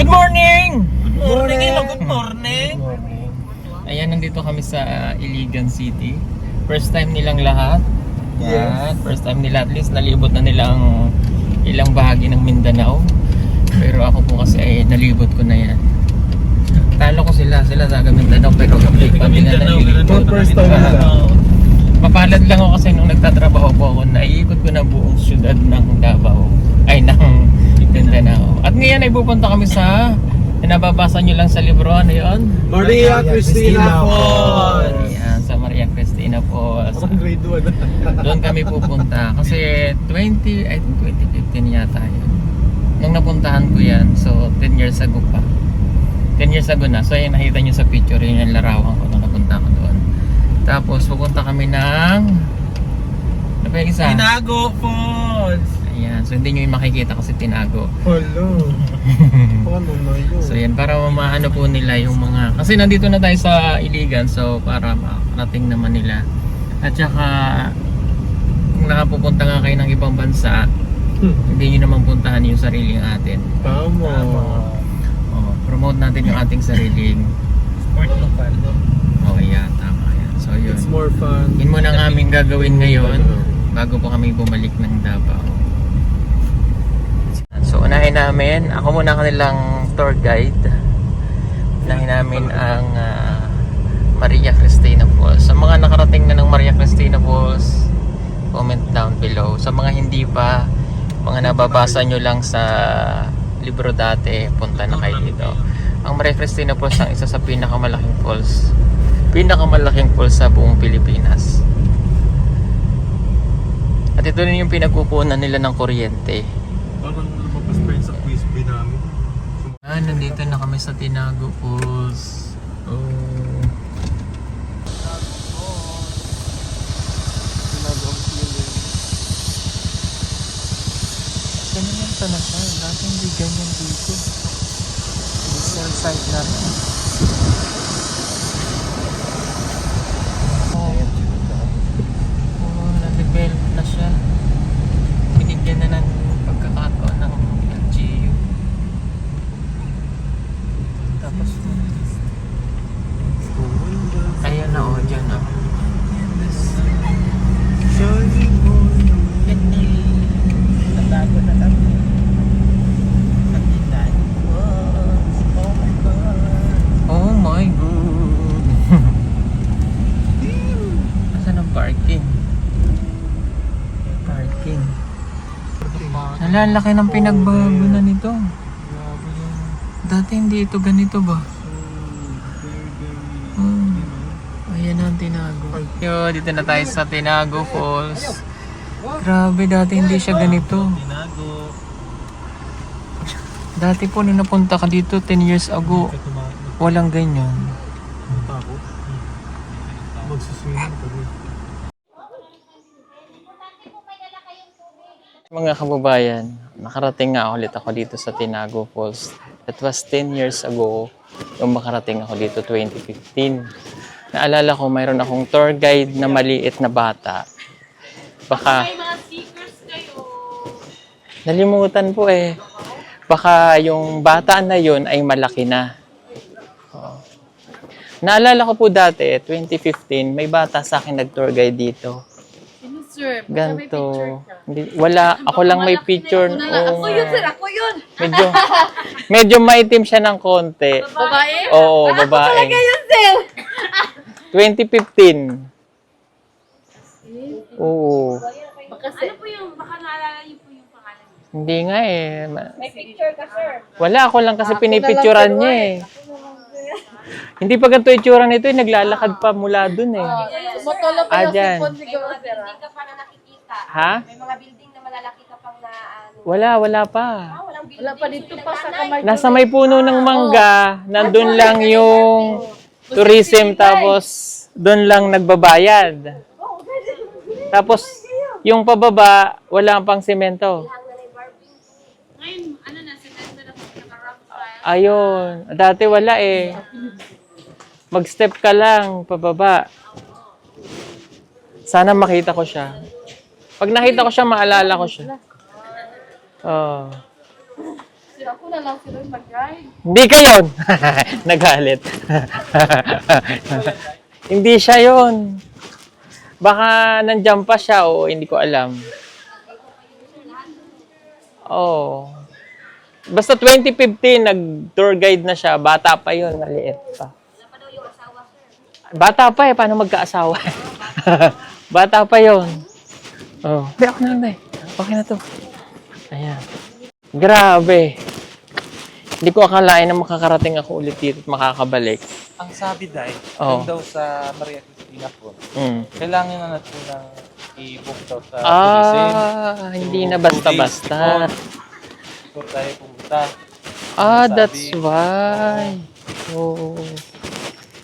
Good morning! Good morning. Ayan, nandito kami sa Iligan City. First time nilang lahat. Yan, first time nila. At least nalibot na nila ang ilang bahagi ng Mindanao. Pero ako po kasi ay nalibot ko na yan. Talo ko sila taga Mindanao. Pero kami pa nila nalilibot. First time nila. Mapalad lang ako kasi nung nagtatrabaho po ako, naiikot ko na buong syudad ng Davao. Ay, ng Mindanao. At ngayon ay pupunta kami sa nababasa nyo lang sa libro, ano yun? Maria Cristina Falls. Ayan, sa Maria Cristina Falls. Ako grade 1. Doon kami pupunta. Kasi I think 2015 yata yun. Nung napuntahan ko yan, so 10 years ago pa. 10 years ago na. So ayun, nakita nyo sa picture, yun yung larawan ko nung napunta ko doon. Tapos pupunta kami ng... Ano pa yung isa? Tinago Falls. Ayan, so hindi nyo yung makikita kasi tinago. Hello. Paano na yun? So yan, para maano po nila yung mga... Kasi nandito na tayo sa Iligan, so para makarating naman nila. At saka, kung nakapupunta nga kayo ng ibang bansa, hindi nyo naman puntahan yung sariling atin. Tama. Oh, promote natin yung ating sariling... Sport local. Oh yeah, tama yan. So yun. It's more fun. Yun muna ang aming gagawin ngayon bago po kami bumalik ng Davao. So unahin namin, ako muna kanilang tour guide. Unahin namin ang Maria Cristina Falls. Sa mga nakarating na ng Maria Cristina Falls, comment down below. Sa mga hindi pa, mga nababasa nyo lang sa libro dati, punta na kayo dito. Ang Maria Cristina Falls ang isa sa pinakamalaking falls sa buong Pilipinas. At ito rin yung pinagkukunan nila ng kuryente. Parang lumabas pa yun sa quiz B namin. Nandito na kami sa Tinago Falls. Oh. Ganyan pa na siya. Dati hindi ganyan dito. Diesel site na rin. Na-develop na siya. Binigyan na ng pagkakataon ng LGU. Tapos ayun na dyan Natago na kami. Oh my god. Asan ang parking? Nalalaki ng pinagbago na nito. Dati hindi ito ganito ba? Ayan ang Tinago. Yo, dito na tayo sa Tinago Falls. Grabe, dati hindi siya ganito. Tinago. Dati po nung napunta ka dito 10 years ago, walang ganyan. Tapos, magsuswimming kami. Mga kababayan, nakarating nga ulit ako dito sa Tinago Falls. It was 10 years ago nung makarating ako dito, 2015. Naalala ko, mayroon akong tour guide na maliit na bata. Baka... May mga stickers kayo. Nalimutan po eh. Baka yung bata na yun ay malaki na. Oo. Naalala ko po dati, 2015, may bata sa akin nag-tour guide dito. Sino sir? Ganto. Hindi, wala. Ako lang may picture. Ako yun sir, ako yun. Medyo maitim siya ng konti. Babae? Oo, babae. Talaga yun sir. 2015. Oo. Ano po yung, baka naalala niyo po yung pangalan niyo? Hindi nga eh. May picture ka sir. Wala, ako lang kasi pinipicturan niya eh. Hindi pa ganito itsura nito eh. Naglalakad pa mula dun eh. Sumotolo pa yung Dyan. sipon siguro sir. Building ka pa na nakikita. Ha? May mga building na malalaki ka pang na ano. Wala pa. Walang building. Wala pa dito pa sa kamay. Nasa may puno ng mangga, nandun lang yung tourism, tapos doon lang nagbabayad. Tapos yung pababa, wala pang semento. Ngayon, ano na, sinento na po naka-rock style. Ayun, dati wala eh. Mag-step ka lang, pababa. Sana makita ko siya. Pag nakita ko siya, maalala ko siya. Oh. Ako na lang sila mag-ride. Hindi ka yun. Nagalit. Hindi siya yun. Baka nandiyan pa siya o hindi ko alam. Oh. Basta 2015, nag-tour guide na siya. Bata pa yun, maliit pa. Wala pa daw yung asawa, sir. Bata pa eh, paano magkaasawa? Bata pa yun. Oh. Hindi, ako na lang eh. Okay na to. Ayan. Grabe. Hindi ko akalain na makakarating ako ulit dito at makakabalik. Ang sabi dahil, Oo. daw sa Maria Cristina po, Mm. kailangan na natin ng i-book daw sa tourism. Hindi na basta-basta. Before tayo pumunta. That's why. Oh.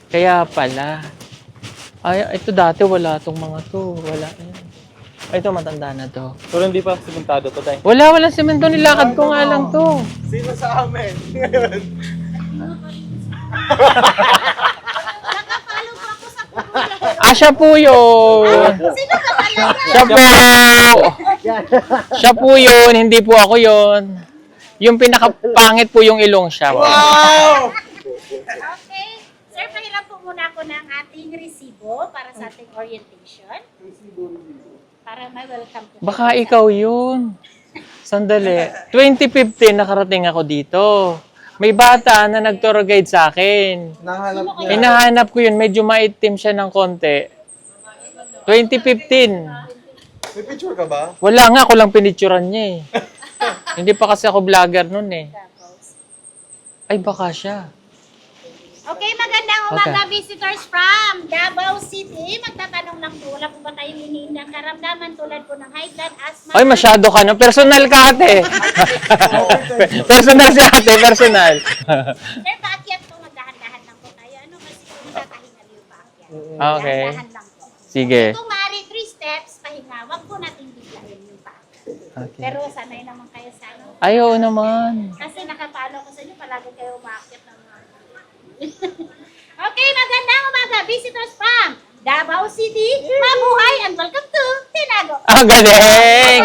Kaya pala. Ay, ito dati wala tong mga to. Wala yan. Ay, ito matanda na to. Pero hindi pa simentado to tayo. Walang semento. Nilakad ko nga lang to. Sino sa amin? Nakapalo po ako sa kuya. Siya po yun. Sino ka talaga? Siya po. Siya po yun. Hindi po ako yun. Yung pinakapangit po yung ilong siya. Wow! Okay. Sir, pahiram po muna ako ng ating resibo para sa ating orientation. Para may welcome po. Baka ikaw yun. Sandali. 2015 nakarating ako dito. May bata na nag-tour guide sa akin. Nahanap Hinahanap ko yun. Medyo maitim siya ng konti. 2015. May picture ka ba? Wala nga, ako lang pinicturan niya eh. Hindi pa kasi ako vlogger nun eh. Ay, baka siya. Okay, magandang umaga visitors from Davao City. Magtatanong lang po, wala po ba tayong iniindang karamdaman tulad po ng high blood, asthma? Ay, masyado ka na. Personal ka ate. Personal si ate, personal. Sir, paakyat po, magdahan-dahan lang po tayo. Ano kasi kung natatahingal yung paakyat. Okay. Dahan lang po. Sige. Kung maaari, 3 steps, pahinga. Wag po natin biglayin yung paakyat. Okay. Pero sanay naman kayo sa ano. Ay, oo naman. Kasi nakapalo ko sa inyo, palagi kayo umaakyat ng mga... Okay, magandang umaga visitors from Davao City. Mabuhay and welcome to Tinago. Ah, galing!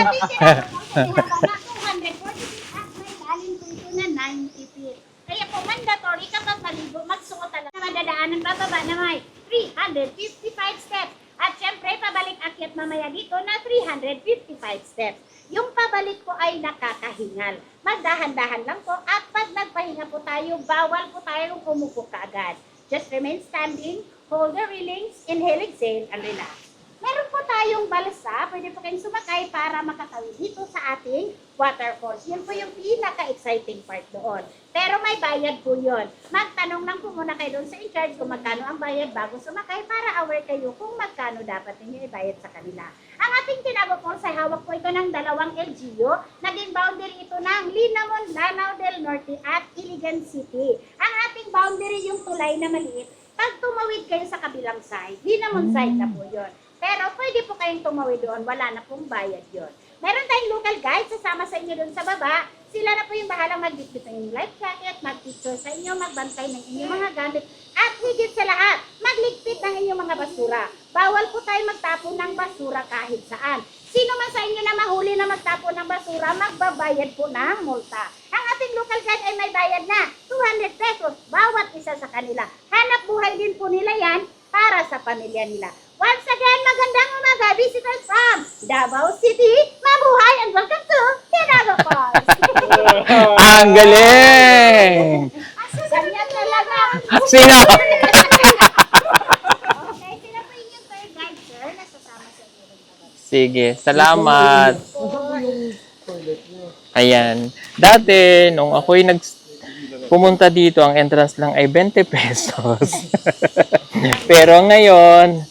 246 at may lalim po ito na 90 feet. Kaya po mandatory kapag maligo, magsuot talaga na madadaanan bababa na may 355 steps. At syempre, pabalik akyat mamaya dito na 355 steps. Yung pabalik po ay nakakahingal. Magdahan-dahan lang po at pag nagpahinga po tayo, bawal po tayong umupo kaagad. Just remain standing, hold the railings, inhale, exhale, and relax. Meron po tayong balsa, pwede po kayong sumakay para makatawid dito sa ating waterfalls. Yun po yung pinaka-exciting part doon. Pero may bayad po yun. Magtanong lang po muna kayo doon sa in-charge kung magkano ang bayad bago sumakay para aware kayo kung magkano dapat ninyo ibayad sa kanila. Ang ating Tinago Falls ay hawak po ito ng 2 LGU. Naging boundary ito ng Linamon, Lanao del Norte at Iligan City. Ang ating boundary yung tulay na maliit. Pag tumawid kayo sa kabilang side, Linamon side na po yun. Pero pwede po kayong tumawid doon, wala na pong bayad yun. Meron tayong local guide, sasama sa inyo doon sa baba. Sila na po yung bahalang mag-dictate ng inyong life jacket, mag-picture sa inyo, magbantay ng inyong mga gamit. At higit sa lahat, magligpit ng inyong mga basura. Bawal po tayo magtapon ng basura kahit saan. Sino man sa inyo na mahuli na magtapon ng basura, magbabayad po ng multa. Ang ating local guide ay may bayad na 200 pesos bawat isa sa kanila. Hanap buhay din po nila yan para sa pamilya nila. Once again, magandang umaga, visitors from Davao City. Mabuhay and welcome to Tinago Falls. Ang galing! Ganyan talaga. Sino? Okay, sino po yung tour guide, sir, na sasama sa inyo rin pa ba? Sige, salamat. Ayan. Dati, nung ako'y pumunta dito, ang entrance lang ay 20 pesos. Pero ngayon,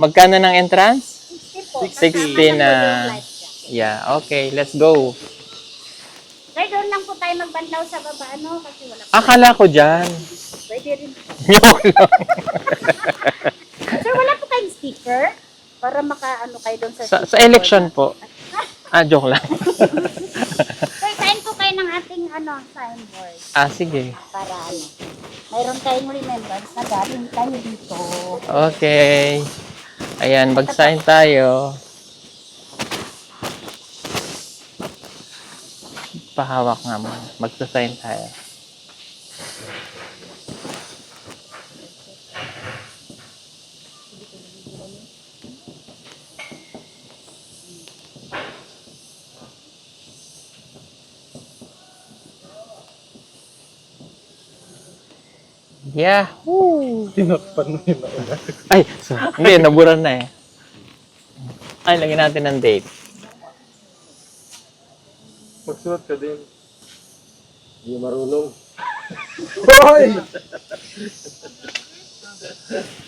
magkano ng entrance? 60 na. Yeah, okay, let's go. Sir, doon lang po tayo magbanlaw sa baba, ano? Kasi wala po. Akala ko dyan. Pwede rin. Joke lang. Sir, wala po kayong sticker? Para maka-ano kayo doon sa... Sa election po. Joke lang. Sir, sign po kayo ng ating signboard. Sige. Para mayroon tayong remembrance na galing tayo dito. Okay. Ayan, mag-sign tayo. Pahawak nga mo. Magsasign tayo. Yahoo! Tinakpan mo yun na. Ay, sorry. Hindi, naburan na eh. Ay, lagyan natin ng date. Magsulat ka din. Hindi marunong.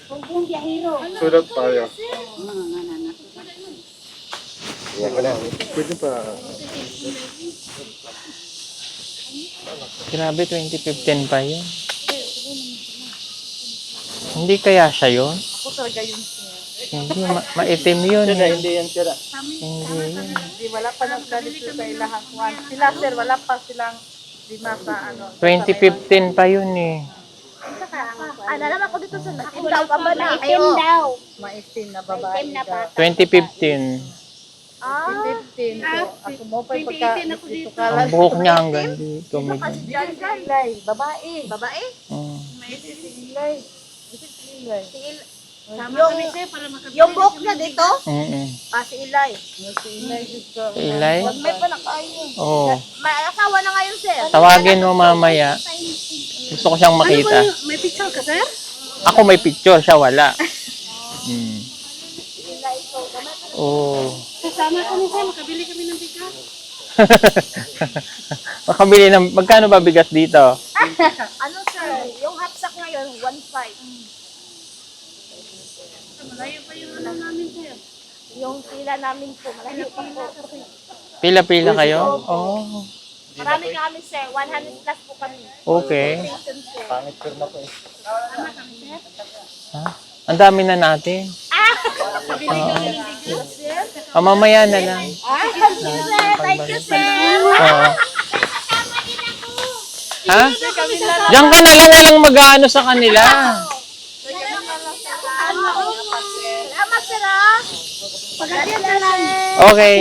Huwag mong biyahero. Sulat tayo. Pwede pa. Grabe, 2015 pa yun. Hindi kaya siya yun? Ako talaga yun, sir. Hindi, maitim yun. Hindi yan sira. Hindi yun. Hindi, wala pa nang ganito sa ilahang kwan. Sila, sir, wala pa silang lima sa ano. 2015 pa yun eh. Alam ako dito sa itim daw ka ba na? Maitim daw. Maitim na babae. Maitim na bata. 2015. 15. So, ako mo pa pagka dito ka Ang buhok niya hanggang dito. Kasi dyan si Ilay. Babae. Babae? Mm. Maitim si Ilay. Si Ilay. Yung buhok niya dito? Mm-mm. Si Ilay. Si Ilay dito. Ilay? Wag may pa na kayo. Oo. May asawa na ngayon, sir. Tawagin mo mamaya. Gusto ko siyang makita. May picture ka, sir? Ako may picture, siya wala. Mm. Oo. Kasama kami, sir. Makabili kami ng bigas. Makabili ng, magkano ba bigas dito? Ano, sir? Yung hapsak ngayon, 1.5. Malayo pa yung ano namin, sir. Yung pila namin po, malayo pa po. Pila-pila kayo? Oo. Marami kami, sir. 100 plus po kami. Okay. Station, sir. Pangit firma ko eh. Ha? Ang dami na natin. Mamaya na lang. Thank you, sir. Thank you, sir. Oo. Ha? Diyan ka na lang, walang mag-aano sa kanila. Salamat, sir. Pagkakit na lang. Okay.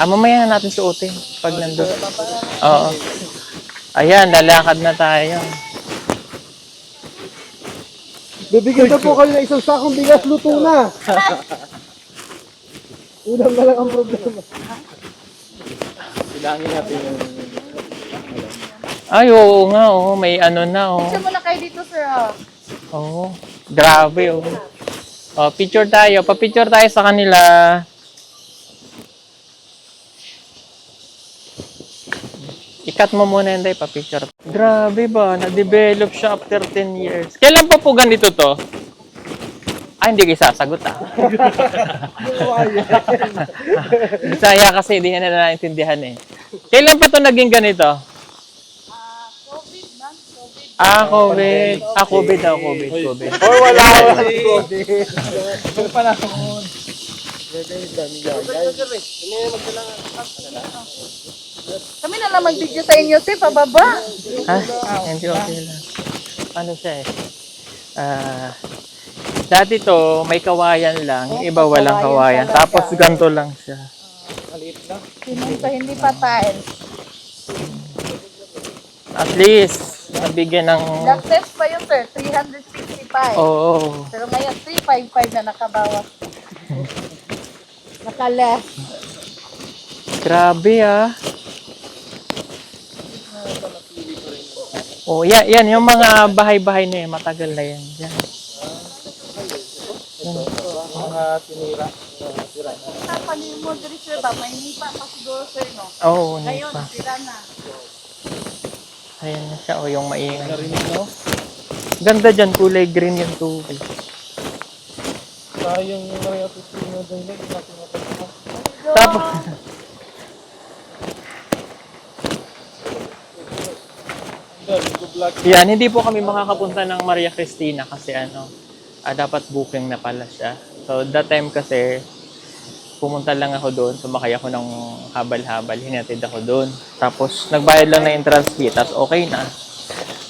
Mamaya na natin suotin pag nandun. Oo. Ayan, lalakad na tayo. Bibigyan na po kayo ng isang sakong bigas, luto na. Ulam na lang ang problema. Bilangin natin yung... Ay, oo nga, oo. May ano na, oo. Picture muna kayo dito, sir. Oo. Grabe, oo. Oh, picture tayo. Pa-picture tayo sa kanila. Ikat mo muna yun, Day. Pa-picture. Grabe ba? Na-develop siya after 10 years. Kailan pa po ganito to? Hindi kayo sasagot, ah. Bisaya kasi, hindi niya na naintindihan eh. Kailan pa to naging ganito? COVID, man. COVID. COVID. COVID daw, COVID. Or wala Yung panahon. Kami na lang mag-video sa inyo, sir. Pababa. Ha? Hindi okay lang. Ano siya eh? Dati to, may kawayan lang. Yung iba walang kawayan. Tapos ganito lang siya. Sinunta, hindi pa tiles. At least, nabigyan ng... Black test pa yun, sir. 365. Oo. Pero ngayon, 355 na nakabawas. Naka-less. Grabe ah. Oh, yan. Yung mga bahay-bahay na yan. Matagal na yan. Yan. mga tinira. Papanin mo, diri, sir, ba? May nipa pa siguro, sir, no? Oo, Ngayon, nipa. sira na. Ayan na siya. O, yung maingay. Narinig mo? Ganda dyan. Kulay green yung tubig. Sayang yung Maria Cristina dyan lang. Tapos, yan, hindi po kami makakapunta ng Maria Cristina kasi dapat booking na pala siya. So, that time kasi, pumunta lang ako doon, sumakay ako ng habal-habal, hinatid ako doon. Tapos, nagbayad lang na entrance fee, tapos okay na.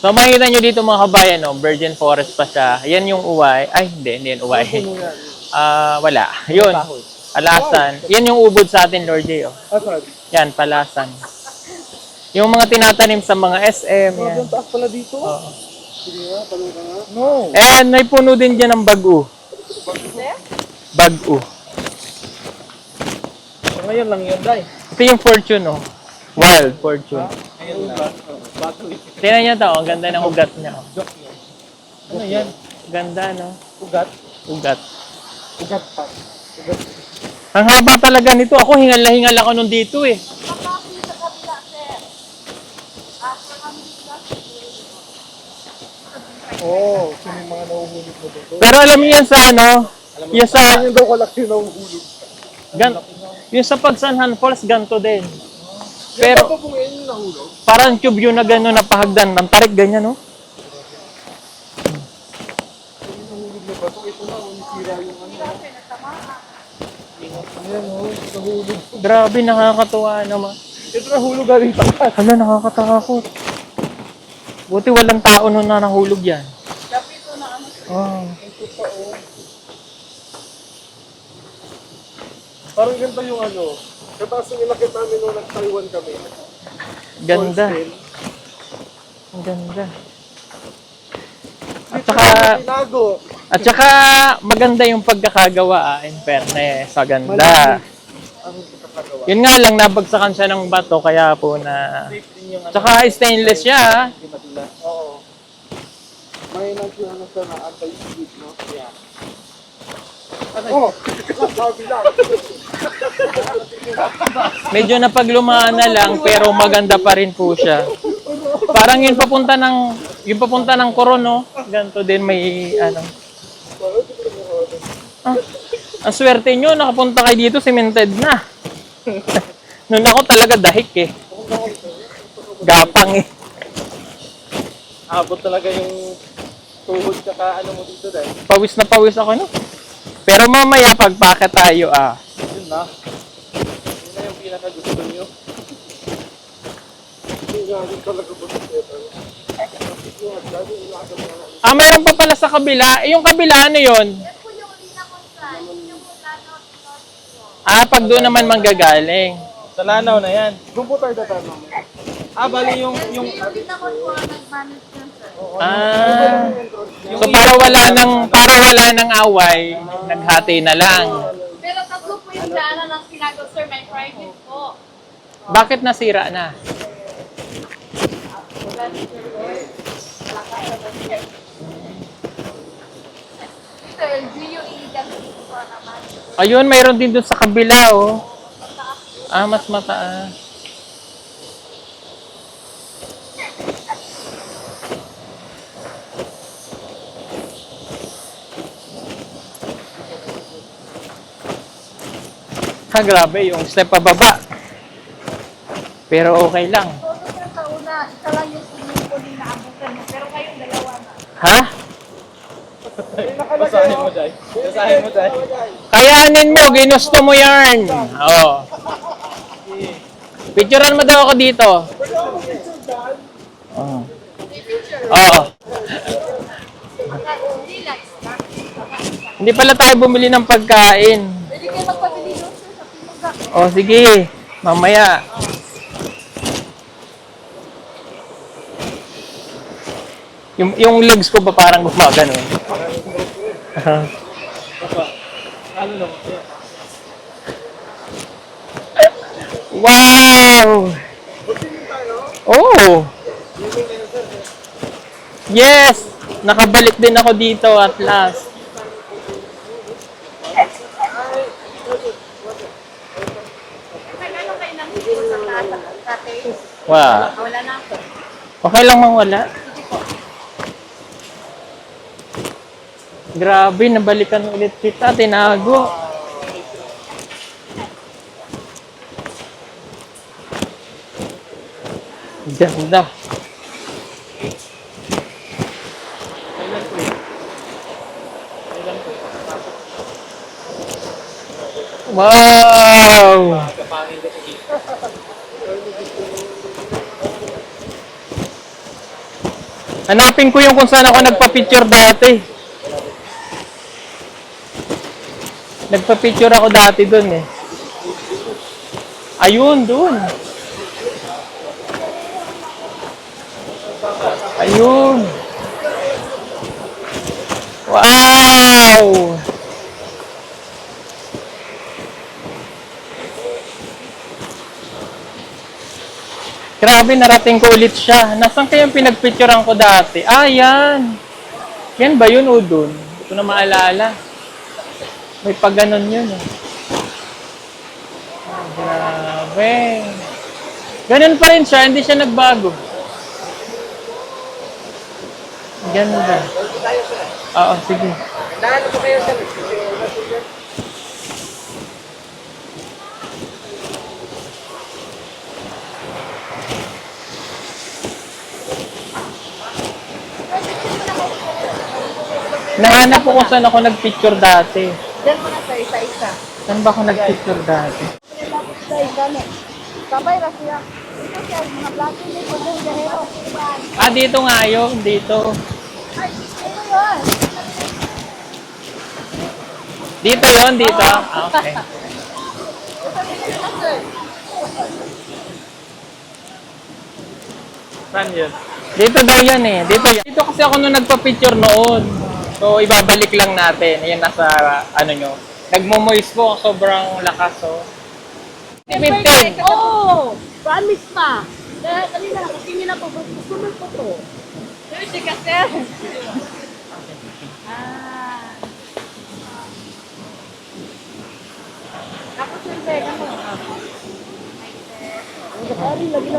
So, So makikita nyo dito mga kabayan, no? Virgin forest pa siya. Yan yung uway. Ay, hindi yan uway. Wala. Yun. Palasan. Yan yung ubod sa atin, Lord J. Oh. Asan? Yan, palasan. Yung mga tinatanim sa mga SM. Yan. Yung taas pala dito. Oo. Sige nga, tanong ka nga. No. And may puno din dyan ng bagu. Bagu. Ngayon lang yun, Day. Ito yung fortune, oh. Wild fortune. Ngayon lang. Tingnan niyo to, ang ganda ng ugat niya. Oh. Ano yan? Ganda, no? Ugat? Ugat. Ugat pa. Ang haba talaga nito. Ako, hingal na hingal ako nung dito, eh. Oo, sino yung mga nahuhulog mo dito? Pero alam niyo yan sa ano? Yung sa, Yung daw kalaki nahuhulog. yung sa Pagsanhan Falls, ganto din. Pero, Pero, pa po ngayon yung nahulog? parang tube yun na gano'n na pahagdan. Ang tarik ganyan, no? Yung nahulog na ba ito? Ito na, unisira yung ano. Ayan o, nahulog. Grabe, nakakatuwa naman. Ito nahulog galing takas. Hala, nakakatakot. Buti walang tao nun na nahulog yan. Oh. Parang ganda yung ano. Kataas yung inakit namin nung nag-Taiwan kami. Ganda. Force Ang ganda. At saka, tinago. At saka maganda yung pagkakagawa, in fairness. Sa ganda. Ang pagkakagawa. Yun nga lang, nabagsakan siya ng bato, kaya po na... Tsaka stainless siya, ha? Oo. May nagsiyan na siya na anti-skid, no? Yeah. Oh! Sabi lang. Medyo napaglumaan na lang, pero maganda pa rin po siya. Parang yung papunta ng Coron, no? Ganito din may, ano... Ah, ang swerte nyo, nakapunta kayo dito, cemented na. Noon ako talaga dahik, eh. Gapang, eh. Abot talaga yung tuhod tsaka ano mo dito, Day. Pawis na pawis ako, no? Pero mamaya, pagpaka tayo, ah. Yun na. Yun na yung pinaka-gusto nyo. Hindi nga rin talaga ba ito? Ah, mayroon pa pala sa kabila. Eh, yung kabila, ano yun? Ah, pag doon naman manggagaling. Sa Lanao na yan. Doon po tayo datanong. Ah, bali yung Ah. So para wala nang away, naghati na lang. Pero tatlo po yung daanan ng Sinago, sir. May private po. Bakit nasira na? Sir, LGU illegal po naman. Ayun, mayroon din doon sa kabila, oh. Ah, mas mataas. Ha, grabe, yung step pababa. Pero okay lang. Todo sir, sa una, isa lang yung swimming pool yung naabutan mo. Pero kayong dalawa na. Ha? basahin mo, Day. Basahin mo, Day. Kayanin mo, ginusto mo yarn. Oo. Picturean mo daw ako dito. Oo. Oo. Hindi pala tayo bumili ng pagkain. Pwede kayo magpabili doon, sir, sa Pinuga. O, sige. Mamaya. Yung legs ko ba parang gumagano? Ano lang? Wow! Oh! Yes! Nakabalik din ako dito at last. Nag-ano kayo ng video sa taas, dati? Wow. Wala na ako. Okay lang mang wala. Grabe, nabalikan ulit kita. Tinago. Ganda. Wow! Kapangin ko dito. Hanapin ko yung kung saan ako nagpa-picture dati. Nagpa-picture ako dati dun eh. Ayun, dun. Ayun. Wow! Grabe, narating ko ulit siya. Nasaan kayang pinagpicturean ko dati? Ah, yan. Yan ba yun o dun? Hindi ko na maalala. May pag-ganon yun eh. Ah, grabe. Ganun pa rin siya, hindi siya nagbago. Ganda. Oo, sige. Nahanap ko kung saan ako nagpicture dati. Diyan mo na sa isa-isa. Saan ba ako nagpicture dati? Sa isa na. Sabay ra siya. Ito siya, mga black hindi ko doon gahero. Ah, dito nga yun. Dito. Ay, ito yun. Dito yun, dito. Ah, okay. Saan yun? Dito daw yan eh. Dito yan. Dito kasi ako nung nagpa-picture noon. So, ibabalik lang natin. Ayan, nasa, ano nyo. Nagmo-moist po. Sobrang lakas, oh. 15. Oh! Promise pa. Kaya kanina lang, kasi na po, gusto mo po to. Kasi kasi. Ako siyempre, ano?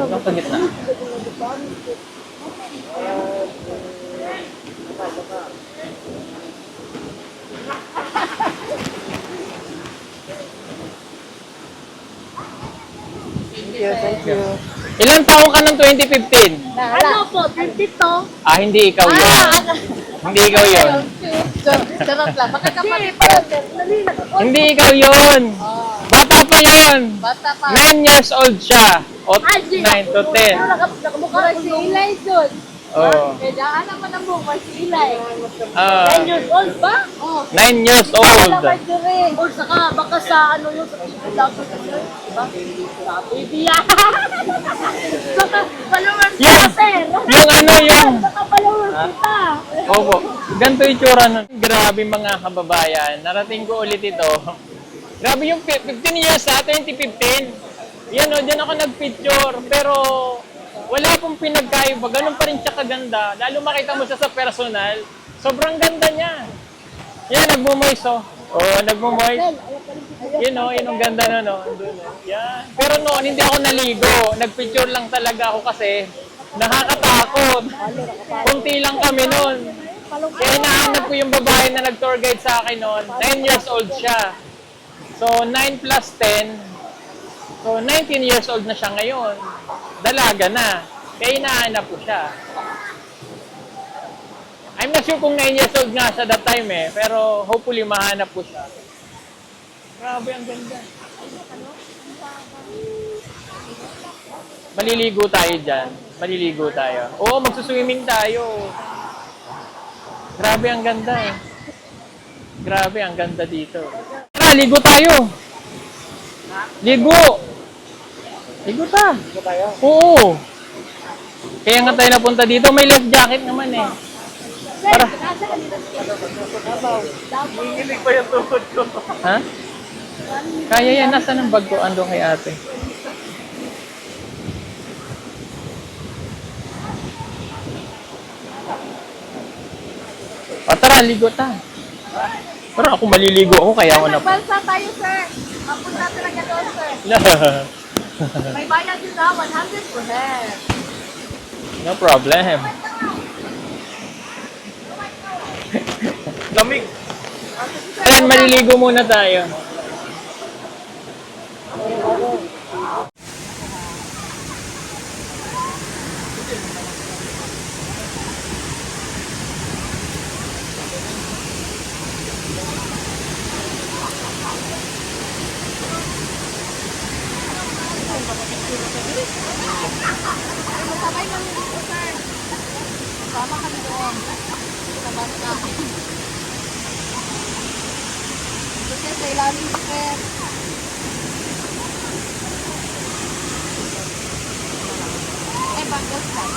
Nasa gitna. Ilan taong ka ng 2015? Ano po, 22? Ah, hindi ikaw yun. Hindi ikaw yun. Charot lang, makakapatid pa. Hindi ikaw yun. Bata pa yun. Bata pa. 9 years old siya. O 9 to 10. Nakamukha si Eli doon. Oh. Eh, daan naman ang mukha si Eli. 9 years old ba? Oh. 9 years old. Or saka, baka sa ano yun, sa dapat diba? Baby yan. Baka followers Yung- kita, sir. yung ano, yung- Baka followers kita. Opo. Ganito yung tsura nun. Grabe mga kababayan. Narating ko ulit ito. Grabe yung 15 years sa 2015. Yan o, dyan ako nagpicture. Pero wala pong pinagkaiba. Ganun pa rin siya kaganda. Lalo makita mo siya sa personal. Sobrang ganda niya. Yan, nagmumoist o. Oo, nagmumoist. Yun o, yun ang ganda nun o. Doon, o. Yan. Pero noon, hindi ako naligo. Nagpicture lang talaga ako kasi nakakatakot. Kunti lang kami noon. Kaya hinahanap ko yung babae na nag-tour guide sa akin noon. 9 years old siya. So, 9 plus 10. So, 19 years old na siya ngayon. Dalaga na. Kaya hinahanap ko siya. I'm not sure kung 9 years old nga siya that time eh. Pero hopefully mahanap ko siya. Grabe, ang ganda. Maliligo tayo dyan. Maliligo tayo. Oo, magsuswimming tayo. Grabe, ang ganda eh. Grabe, ang ganda dito. Tara, ligo tayo. Ligo. Ligo ta. Ito tayo. Oo. Kaya nga tayo napunta dito. May life jacket naman eh. Tara. Hingilig pa yung tuhod ko. Ha? Kaya yan. Nasaan ang bag ko? Ando kay ate. O tara, ligo ta. Pero ako maliligo ako, kaya ako na... Nagbalsa tayo, sir. Mapunta talaga doon, sir. May bayad din na, 100 per head. No problem. Lamig. Ayan, maliligo muna tayo. Sama kami doon. Sa bangka. Kasi sa ilalim sir. Bangka sir.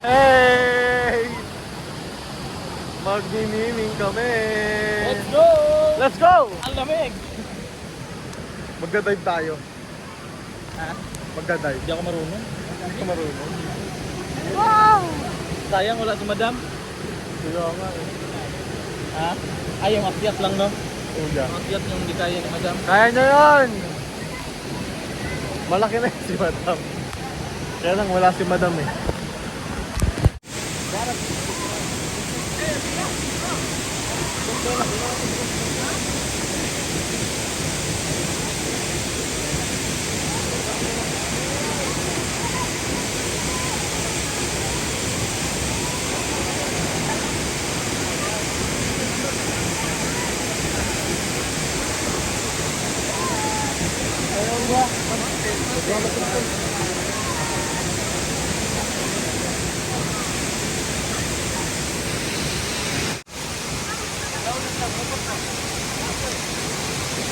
Hey! Magmimiming kami! Let's go! Let's go! Ang lamig! Magdadive tayo. Ha? Magdadive. Hindi ako marunong. Hindi ka marunong. Sayang wala si madam. Sige nga eh. Ha? Ay, yung akyat lang no? Uga. Yung akyat yung hindi kaya ni madam. Kaya nyo yun! Malaki na yun si madam. Kaya lang wala si madam eh.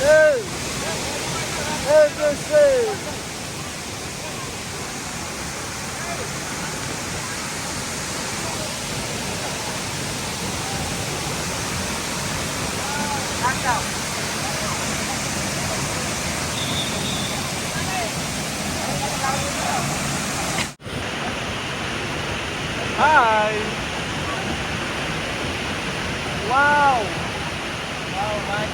Hey! Hey, this is... Hi! Wow! Wow, man.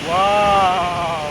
Wow!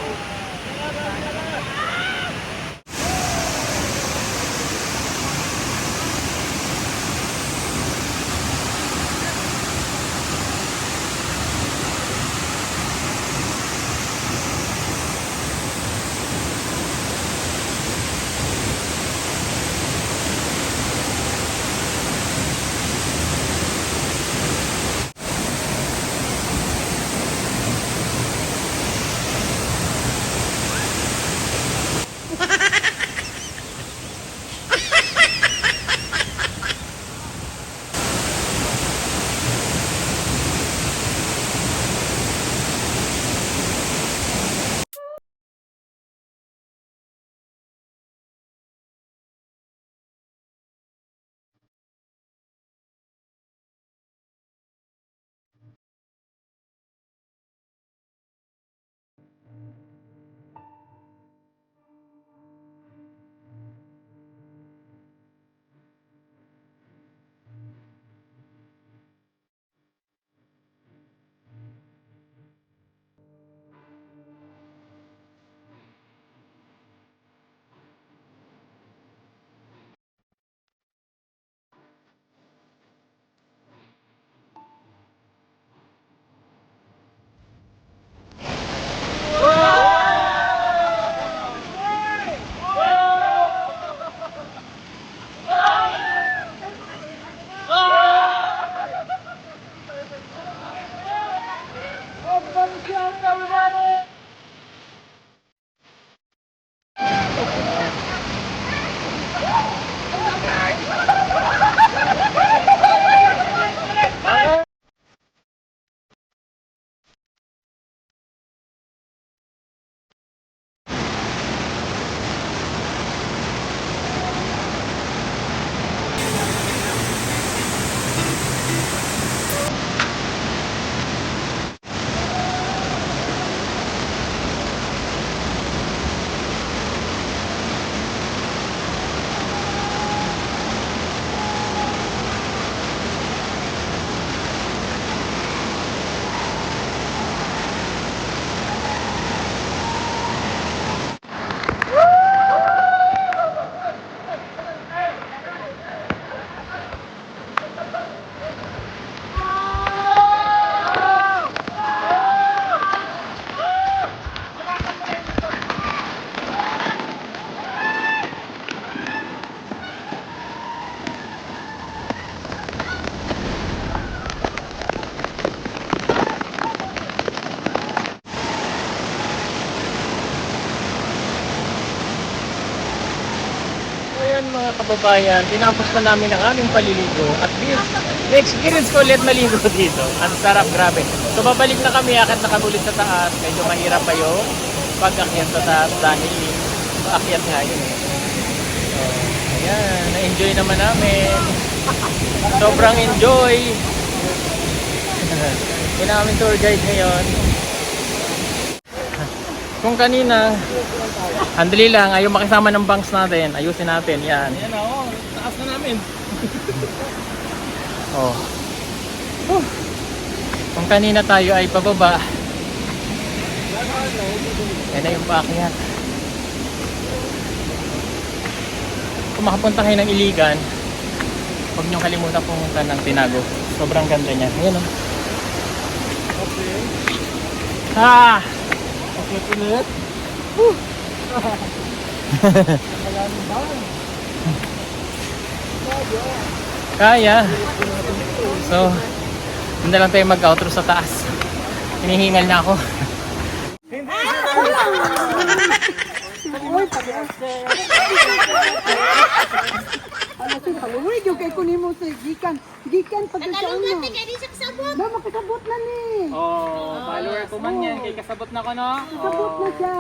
Ayan mga kababayan, tinapos na namin ang aming paliligo at na-experience ko ulit maligo dito. Ang sarap, grabe. So babalik na kami, akit na kami ulit sa taas. Medyo mahirap pa yung pag-akyat sa taas dahil paakyat nga yun eh. So, ayan, na-enjoy naman namin. Sobrang enjoy. Yun ang aming tour guide ngayon. Kung kanina, andali lang, ayaw makisama ng banks natin. Ayusin natin, yan. Ayan o, taas na namin. Oh. Kung kanina tayo ay pababa, yan na yung paakyat. Kung makapunta kayo ng Iligan, huwag niyong kalimutan pumunta ng Tinago. Sobrang ganda niya. Ayan o. Ah! Ulit. Kaya. So, hindi lang tayo mag-outro sa taas. Hinihingal na ako. Ano siya, haluloy yung kay kunin mo sa gikan. Gikan pag sa Nakalungan ano. na kayo sa kasabot. Na, makasabot na ni. Oh, follower ko man yan. Kay kasabot na ko, no? Kasabot na siya.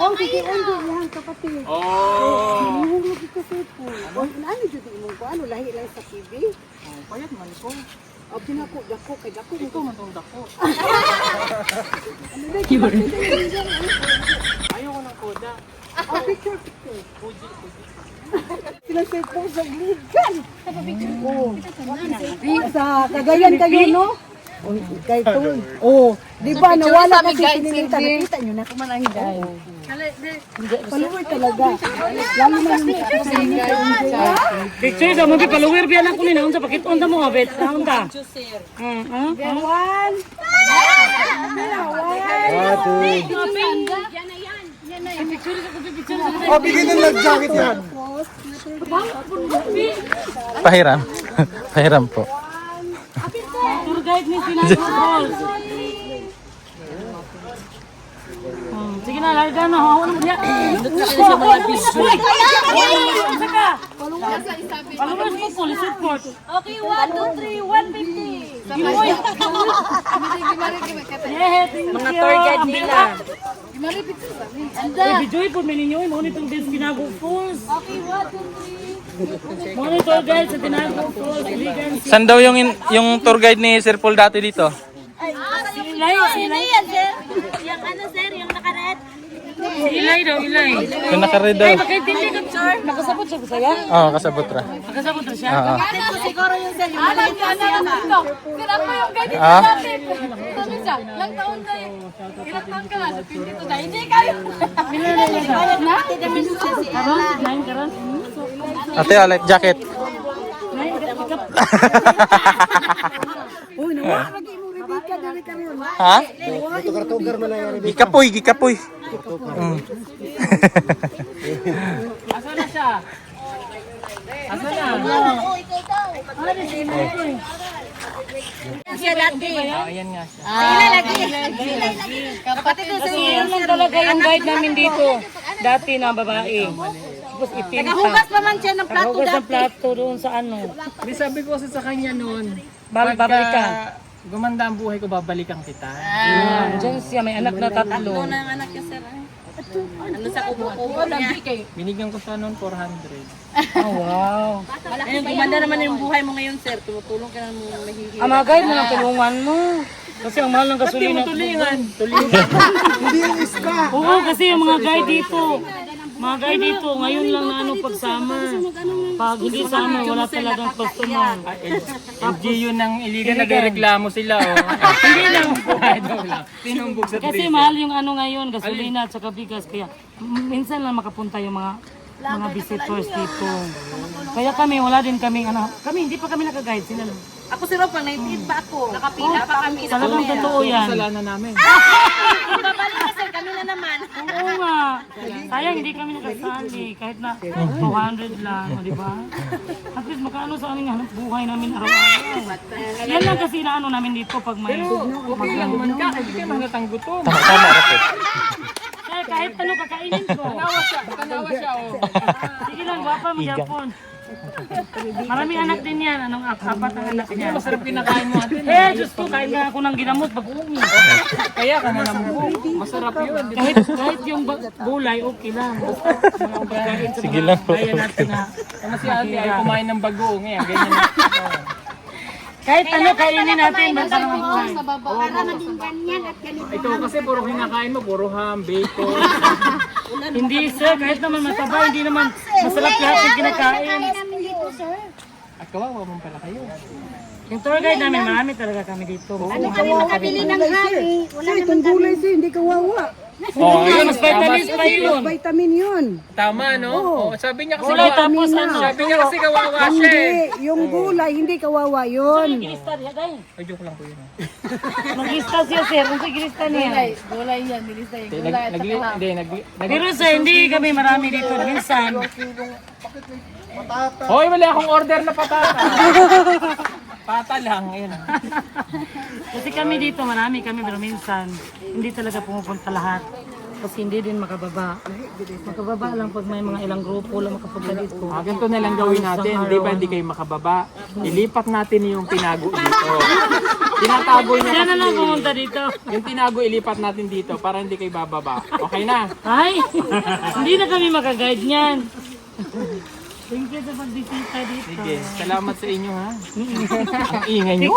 Oh, sige, undo yan, kapatid. Oh! Hinulog ito sa ipo. O, ano dyan mo ko? Ano, lahi lang sa TV? Oh, payat man ko. O, pinako, dako, kay dako. Ito man tong dako. Ano na, kapatid, Ayaw ko ng koda. Sila sa po sa Gikan. Oh. Sa Cagayan kayo, no? Oh, kay Tol. Oh, di ba nawala kasi sinilita. Nakita nyo na kumalang guys. Paluway talaga. Lalo na yung Picture sa mga follower biya lang ko ni naon sa pakit-on ta mo abet. Naon ta? Gawan. Oh, bigyan ng life jacket yan. Pahiram. Pahiram po. Tour guide ni Pinagol. Sige na, larga na. Hawa na niya. Followers mo, police report. Okay, 1, 2, 3, 150. Mga tour guide nila. Ibijoy po, meninyo. Monitor din sa Tinago Falls. Okay, 1, 2, 3. Monitor guide sa Tinago Falls. Iligan si San daw yung tour guide ni Sir Paul dati dito? Ilay. Sino yan, sir? Yung ano, sir? Yung nakaret? Ilay daw, ilay. Yung naka-red daw. Ay, makitindi ka, sir. Nakasabot siya sa saya? Oo, kasabot ra. Nakasabot na siya? Oo. Siguro yung sir. Yung Alam ka na lang ito. Sira pa yung ganito Ah? natin. Sabi siya, ilang taon na yun. Ilang taon ka na, sa 22 na. Hindi kayo. Karon? 9 karon? Ate, life jacket. 9 karon? Uy, nawala lagi mo Rebecca dali kami. Ha? Tugar-tugar mo na yan. Gikapoy, gikapoy. Asa na siya? Asa na? Oh, ikaw daw. Siya dati. Ayan nga siya. Sila lagi. Sila lagi. Kapatid ko Kasi yun lang talaga yung guide namin dito. Dati na babae. Tapos itim pa. Naghugas pa man siya ng plato Naghugas ng dati. plato doon sa ano. Di sabi ko kasi sa kanya noon, Babalik ka. gumanda ang buhay ko, babalikan kita. Diyan siya, may anak na 3. Anak niya, sir. Ano sa kubo-kubo niya? Binigyan ko siya noon 400. Oh, wow. Ayun, gumanda naman yung buhay mo ngayon, sir. Tumutulong ka ng mahihiya. Ang mga guide mo ng tulungan mo. Kasi ang mahal ng gasolina. Tulingan. Hindi yung iska. Oo, kasi yung mga guide dito. Mga guide dito, ngayon lang na ano pagsama. Pag hindi sama, wala talagang customer. LGU ng iligan, nagreklamo sila. Oh. Hindi lang. Tinumbog sa Kasi mahal yung ano ngayon, gasolina at saka bigas. Kaya minsan lang makapunta yung mga visitors dito. Kaya kami, wala din kaming ano. Kami, hindi pa kami naka-guide. Sila lang. Ako, sir, pang 19 pa ako. Nakapila pa kami. Talagang totoo yan. kasalanan namin. Babalik na, sir. Kami na naman. Oo nga. Sayang hindi kami nakasali. Kahit na 200 lang, o, di ba? At least makaano sa aming hanap buhay namin araw-araw. Yan lang kasi na ano namin dito pag may... Okay lang man ka, hindi ka mahalatang gutom. Tama, Rapid. Kaya kahit ano kakainin ko. Tanawa siya, oh. Sige lang, guwapa mo Japon. Maraming anak din yan. Anong apat ang anak niya? Masarap kinakain mo atin. Eh, Diyos ko, kain nga ako ng ginamot pag-uwi. Kaya ka manambog. Masarap yun. Kahit yung gulay, okay lang. Basta mga pagkain sa mga kaya natin na Kung si ate ay kumain ng bagoong, eh, ganyan. kahit ano kainin natin, basta naman buhay. Para maging ganyan at ganito. Ito kasi puro kinakain mo, puro ham, bacon. Hindi sir, kahit naman mataba, hindi naman masarap lahat yung kinakain. namin dito, sir. At kawawa mo pala kayo. Yung tour guide namin, marami talaga kami dito. Ano kami makabili ng hari? Wala Sir, itong gulay sir, hindi kawawa. Oh, Ayun, mas vitamins pa yun. Vitamin yun. Tama, no? Oh, sabi niya kasi Gulay tapos ano. Sabi niya kasi kawawa siya, eh. Hindi, yung gulay, hindi kawawa yun. Kilista niya, guys. Ay, joke lang po yun. Nag-lista siya sir, kung kilista niya. Gulay yan, nilista yung Pero sir, hindi kami marami dito. Minsan, Hoy, wala akong order na patata. Pata lang, ayun. kasi kami dito, marami kami, pero minsan, hindi talaga pumupunta lahat. Kasi hindi din makababa. Makababa lang pag may mga ilang grupo lang makapunta dito. Ganito na lang gawin natin. Di ba hindi kayo makababa? Ilipat natin yung tinago dito. Tinatago niya Siya na lang kasi. pumunta dito. Yung tinago ilipat natin dito para hindi kayo bababa. Okay na? Ay, hindi na kami makaguide niyan. Thank you sa pagbisita dito. Sige, salamat sa inyo ha. Ang ingay nyo.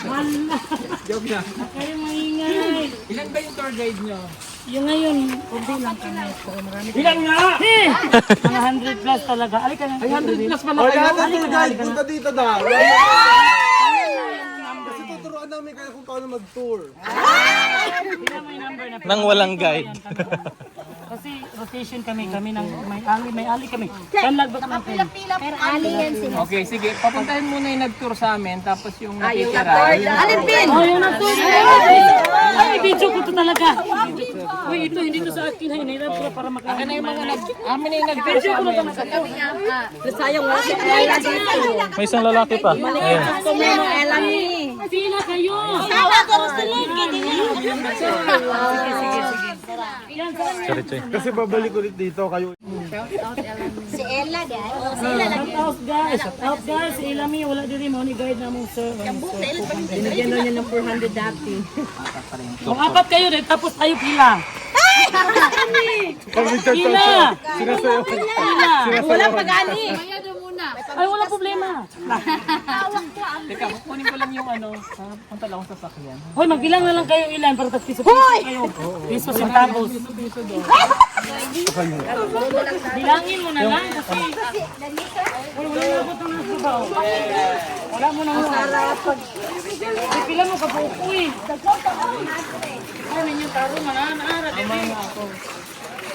Wala. Joke na. Kayo maingay. Ilan ba yung tour guide nyo? Yung ngayon, kunti lang kami. Pero marami. Ilan nga? Mga 100 plus talaga. Alika na. 100 plus pala kayo. Lahat ng tour guide, punta dito daw. Kasi tuturuan namin kayo kung paano mag-tour. May number na. Nang walang guide. Kasi rotation kami ng may ali kami. Kanlag ba naman kayo? Pero ali yan sila. Okay, sige. Papuntahin muna yung nag-tour sa amin, tapos yung natitira. Alipin! Oh, yung nag-tour. Ay, video ko to talaga. Uy, ito, hindi to sa akin. Hinirap ko para makain. Ano yung mga amin na yung nag-tour sa amin. Sayang wala si Ella dito. May isang lalaki pa. Ayan. Ella ni. Sila kayo. Kasi babalik ulit dito kayo. Si Ella, guys. Shout out guys, si Ilami, wala din mo ni guide na mong sir. Binigyan na niya ng 400 dati. Kung apat kayo rin, tapos tayo pila. Pila! Pila! Wala pag-ani. Kaya doon muna. Ay, wala problema. Teka, kunin ko lang yung punta lang ako sa sakyan. Hoy, magbilang na lang kayo ilan para tapos piso kayo. Piso centavos. Bilangin mo na lang kasi wala na ako itong nasubaw. Wala mo na mo. Pila mo kapukuin. Ano yung taro mananaara.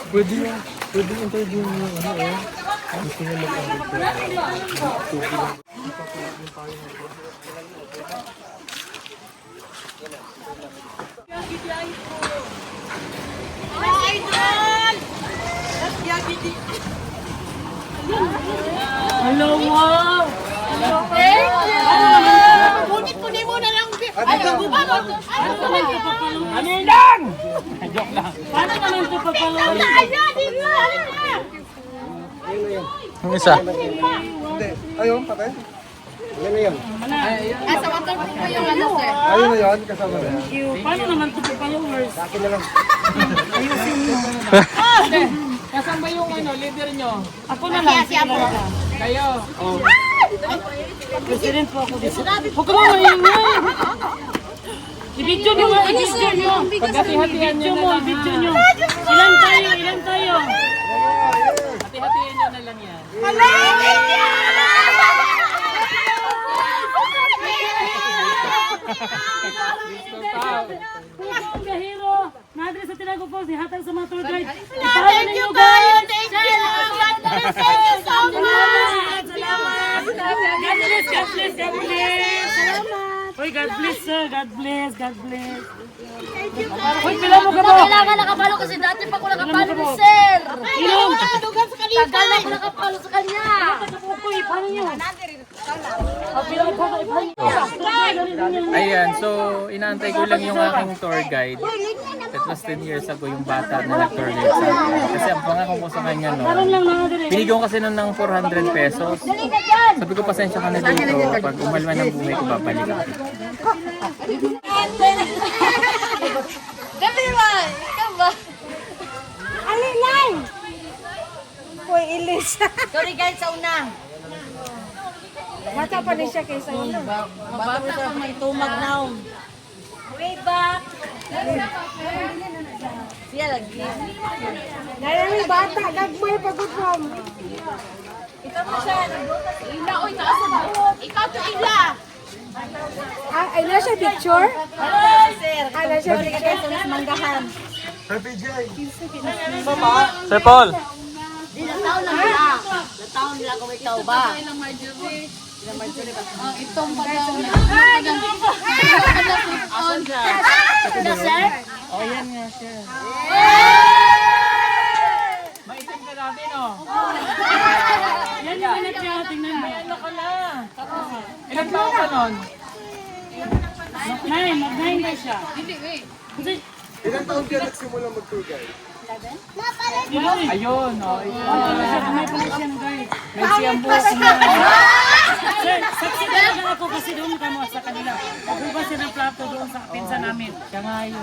Pwede yung interview niyo. Gusto niyo Hello, wow! Kunin mo na lang. Ano lang? Joke lang. Paano naman ito pagpalawin? Yung isa. Hindi. Ayun, patay. Yan na yan. Sa waterproof po yung ano, sir. Ayun na yan, kasama na yan. Paano naman ito pagpalawin? Akin na lang. Kasan ba yung leader nyo? Ako na lang. Kayo. President po ako dito. Huwag ka mga ingay. I-video nyo nga, i-video nyo. Pagkati-hatihan nyo na lang. I-video nyo. Ilan tayo? Hati-hatiin nyo na lang yan. Ang gahiro. Nadri sa Tinago Falls, ihatag sa mga tour guide. Thank you guys! Thank you! Thank you so much! Salamat! God bless, God bless, God bless! Uy, God bless sir, God bless, God bless. Uy, pila mo ka mo? Kailangan nakapalo kasi dati pa ko nakapalo ni sir. Ilong! Tagal na ako nakapalo sa kanya. Uy, paano nyo? Pila mo ka, paano nyo? Ayan, so inaantay ko lang yung aking tour guide. That was 10 years ago yung bata na nag-tour guide sa akin. Kasi ang pangako ko sa kanya Karoon lang mga dire. binigyan ko kasi nun ng 400 pesos. Sabi ko, pasensya ka na dito. Pag umalma ng buhay ko, babalik ako. Dali ba? Ikaw ba? Alinay! Uy, ilis. Sorry guys, sa una. Mata pa rin siya kaysa una. Mabata pa may tumag now. Way back. Siya lagi. Kaya may bata, nagmay pagod from. Ikaw mo siya. Ila, oy, taas sa buhok. Ikaw to ila. Ay, na siya picture? Hello, sir. Ay, na siya Sorry picture. guys, sa mas manggahan. Hey, PJ. Sir Paul. Taon lang nila. Taon nila kung ikaw ba? Ilang Marjorie. Itong pag-taon na. Sir? Oh, yan nga, sir. Maitim ka natin, oh. Yan yung minute niya, tingnan mo. Ano ka na? Ilang taon ka nun? Mag-9 na siya. Ilang taon ka nagsimula mag-tour guide? Ayun, oh. May pala siya ng guide. May siyang buhok na. Sir, saksi talaga ako kasi doon kamo sa kanila. Nakuha siya ng plato doon sa pinsa namin. Siya nga yun.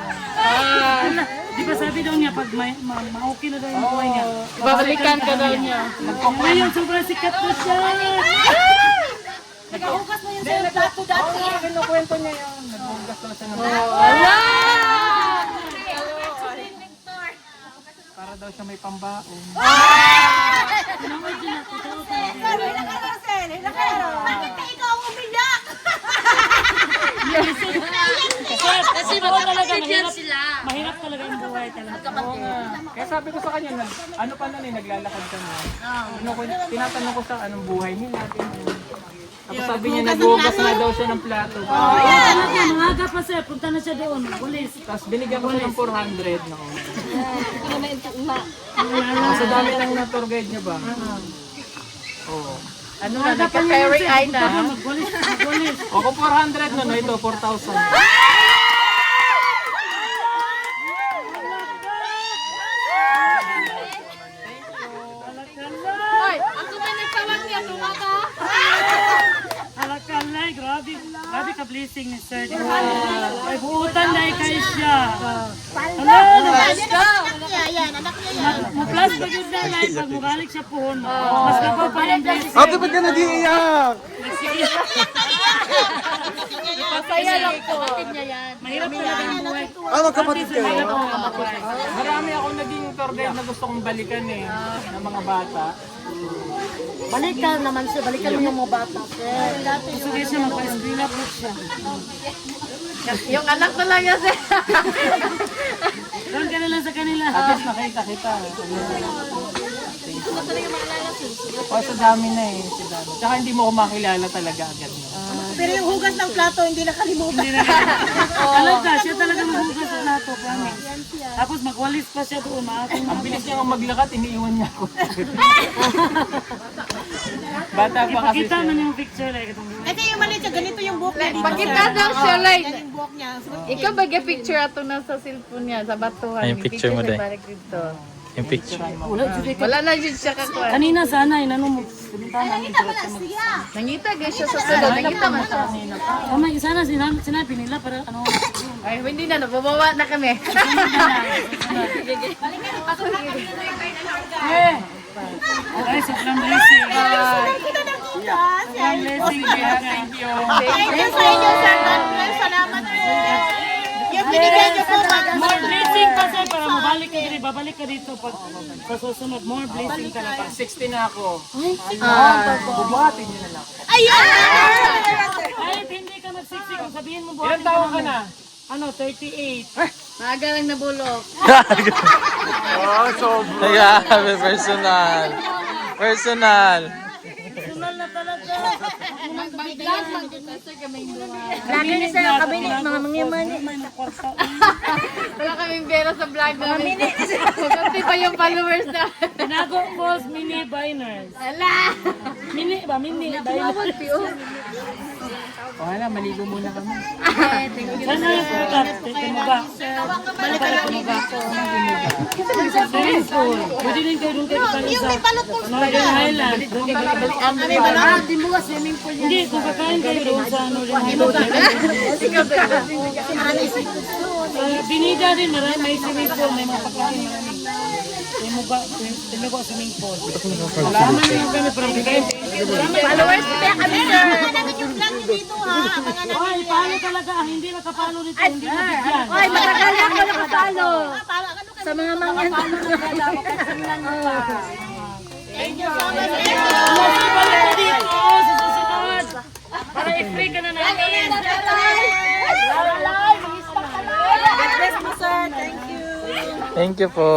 Di ba sabi daw niya pag ma-okay na daw yung buhay niya. Babalikan ka daw niya. Ngayon, sobrang sikat na siya. Nagkahugas mo yung sa'yo plato dati. Kinukwento niya yun. Nagbugas na siya ng para daw siya may pambaon. Bakit ka ikaw umiyak? Kasi talaga mahirap talaga yung buhay talaga. Oo nga. Kaya sabi ko sa kanya, ano pa nun naglalakad kami. Tinatanong ko sa anong buhay nila. ganun. Tapos sabi niya, naghugas na daw siya ng plato. Mga pa siya, punta na siya doon. Pulis. Tapos binigyan ko siya ng 400. No? Sa dami ng na-tour guide niya ba? Oo. Ano na, nagka-carry eye na. Magwalis. O kung 400 no, ito 4,000. Hoy, ako may nagtawag niya, tunga ka. Alakalay, grabe. Grabe ka blessing ni Sir. Ay, buutan na kay siya. Hello, Maplas pa yun na live. Pag mabalik siya po, mas napaw pa yung blessing. Ate, ba't ka nag-iiyak? Masaya lang po. Kapatid niya yan. Mahirap talaga yung buhay. Magkapatid kayo? Marami akong naging tour guide na gusto kong balikan eh, ng mga bata. Balikan naman siya, balikan mo yung mga bata. Gusto rin siya magpa-screen up siya. Yung anak ko lang yan, sir. Doon ka na lang sa kanila. At least nakita kita. O sa dami na eh, sa dami. Tsaka hindi mo ko makilala talaga agad. Pero yung hugas ng plato, hindi nakalimutan. Alam ka, siya talaga maghugas sa plato, promise. Tapos magwalis pa siya doon. Ang bilis niya nga maglakad, iniiwan niya ako. Bata pa kasi Ipakita siya. man yung picture like itong Ito yung mali siya, ganito yung buhok niya. Pakita daw siya, like. Yan yung buhok niya. Ikaw ba picture ato na sa cellphone niya, sa batuhan. Ay, yung picture mo siya din. balik dito. Yung picture. Wala na yun siya kakuha. Kanina sana, inano mo. Pumuntahan namin siya. Nangita guys siya sa sulod. Nangita man siya. Tama, sana sinabi nila para ano. Ay, hindi na. Nababawa na kami. Ay, sobrang blessing. Sobrang blessing. Thank you. Thank you sa inyo, sir. Salamat po. Yung binigyan niyo po, More blessing kasi para mabalik ka dito. Babalik ka dito pag sa susunod. More blessing ka na pa. 60 na ako. Bubuhatin niyo na lang. Kahit hindi ka magsiksik, kung sabihin mo buhatin Ilan taon ka na? Ano, 38. Maaga lang nabulok. Grabe, personal. Personal. Sunal na talaga. Mag-vlog, mag-vlog kami dua. Lagi ni sir, kabili, mga mangyamani. Wala kaming pera sa vlog namin. Magkunti pa yung followers na. Tinago Falls Mini Biners. Ala! Mini ba? Mini Biners. Okay na, maligo muna kami. Sana yung product. Teka mo ba? Balik mo ba? Swimming pool. Pwede din kayo doon kayo kanisa. Northern Highland. Doon kayo balik. Di mo nga swimming pool yan. Hindi, kung kakain kayo doon sa Northern Highland. Binida din, marami may swimming pool, may mga pagkain. Timo ba swimming pool? Salamat naman kami para bigay. Followers kaya kami, sir. Namin yung vlog niyo dito, ha? Abangan namin. Ay, paano talaga? Ang hindi nakapalo nito, hindi mabigyan. Ay, matagal na ako nakapalo. Sa mga mga Thank you so much. Balik ka dito sa susunod. Para i-free ka na namin. God bless mo, sir. Thank you. Thank you po.